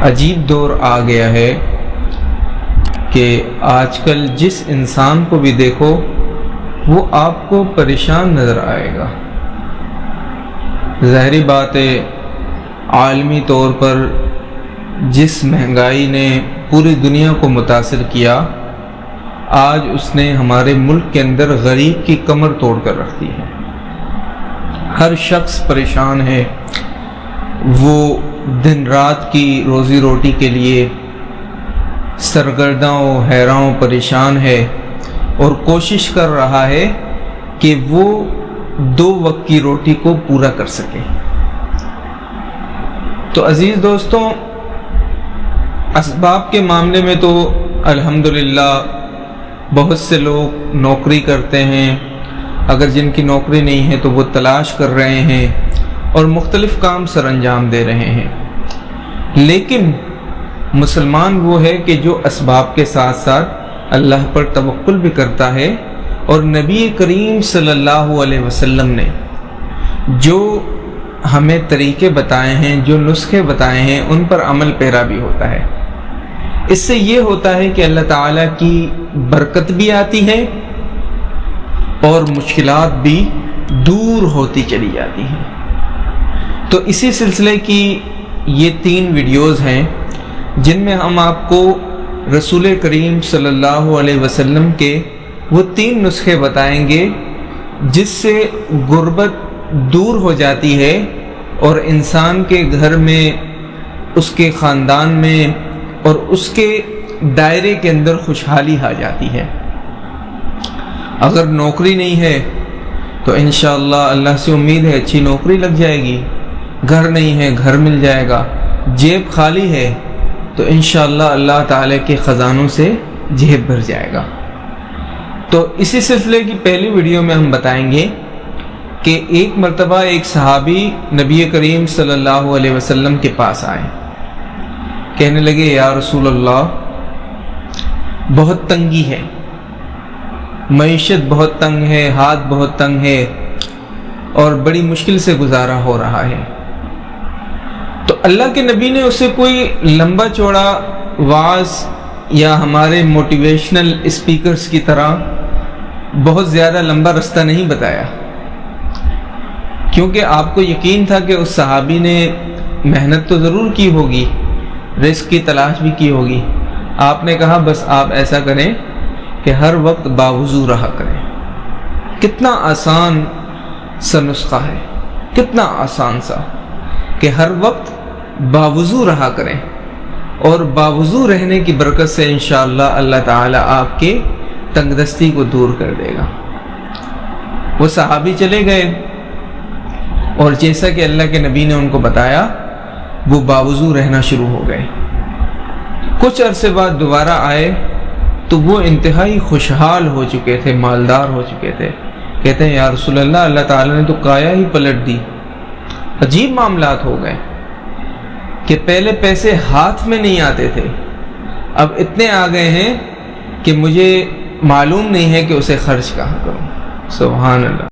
عجیب دور آ گیا ہے کہ آج کل جس انسان کو بھی دیکھو وہ آپ کو پریشان نظر آئے گا۔ ظاہری بات ہے، عالمی طور پر جس مہنگائی نے پوری دنیا کو متاثر کیا، آج اس نے ہمارے ملک کے اندر غریب کی کمر توڑ کر رکھ دی ہے۔ ہر شخص پریشان ہے، وہ دن رات کی روزی روٹی کے لیے سرگرداں و حیراں و پریشان ہے اور کوشش کر رہا ہے کہ وہ 2 وقت کی روٹی کو پورا کر سکے۔ تو عزیز دوستوں، اسباب کے معاملے میں تو الحمدللہ بہت سے لوگ نوکری کرتے ہیں، اگر جن کی نوکری نہیں ہے تو وہ تلاش کر رہے ہیں اور مختلف کام سر انجام دے رہے ہیں۔ لیکن مسلمان وہ ہے کہ جو اسباب کے ساتھ ساتھ اللہ پر توکل بھی کرتا ہے، اور نبی کریم صلی اللہ علیہ وسلم نے جو ہمیں طریقے بتائے ہیں، جو نسخے بتائے ہیں، ان پر عمل پیرا بھی ہوتا ہے۔ اس سے یہ ہوتا ہے کہ اللہ تعالیٰ کی برکت بھی آتی ہے اور مشکلات بھی دور ہوتی چلی جاتی ہیں۔ تو اسی سلسلے کی یہ 3 ویڈیوز ہیں جن میں ہم آپ کو رسول کریم صلی اللہ علیہ وسلم کے وہ 3 نسخے بتائیں گے جس سے غربت دور ہو جاتی ہے اور انسان کے گھر میں، اس کے خاندان میں اور اس کے دائرے کے اندر خوشحالی آ جاتی ہے۔ اگر نوکری نہیں ہے تو انشاءاللہ اللہ سے امید ہے اچھی نوکری لگ جائے گی، گھر نہیں ہے گھر مل جائے گا، جیب خالی ہے تو انشاءاللہ اللہ تعالیٰ کے خزانوں سے جیب بھر جائے گا۔ تو اسی سلسلے کی پہلی ویڈیو میں ہم بتائیں گے کہ ایک مرتبہ ایک صحابی نبی کریم صلی اللہ علیہ وسلم کے پاس آئے، کہنے لگے یا رسول اللہ، بہت تنگی ہے، معیشت بہت تنگ ہے، ہاتھ بہت تنگ ہے اور بڑی مشکل سے گزارا ہو رہا ہے۔ تو اللہ کے نبی نے اسے کوئی لمبا چوڑا وعظ یا ہمارے موٹیویشنل اسپیکرز کی طرح بہت زیادہ لمبا رستہ نہیں بتایا، کیونکہ آپ کو یقین تھا کہ اس صحابی نے محنت تو ضرور کی ہوگی، رزق کی تلاش بھی کی ہوگی۔ آپ نے کہا بس آپ ایسا کریں کہ ہر وقت باوضو رہا کریں۔ کتنا آسان سا نسخہ ہے، کتنا آسان سا کہ ہر وقت باوضو رہا کریں، اور باوضو رہنے کی برکت سے انشاءاللہ اللہ تعالیٰ آپ کے تنگ دستی کو دور کر دے گا۔ وہ صحابی چلے گئے اور جیسا کہ اللہ کے نبی نے ان کو بتایا وہ باوضو رہنا شروع ہو گئے۔ کچھ عرصے بعد دوبارہ آئے تو وہ انتہائی خوشحال ہو چکے تھے، مالدار ہو چکے تھے۔ کہتے ہیں یا رسول اللہ، اللہ تعالیٰ نے تو کایا ہی پلٹ دی۔ عجیب معاملات ہو گئے کہ پہلے پیسے ہاتھ میں نہیں آتے تھے، اب اتنے آ گئے ہیں کہ مجھے معلوم نہیں ہے کہ اسے خرچ کہاں کروں۔ سبحان اللہ۔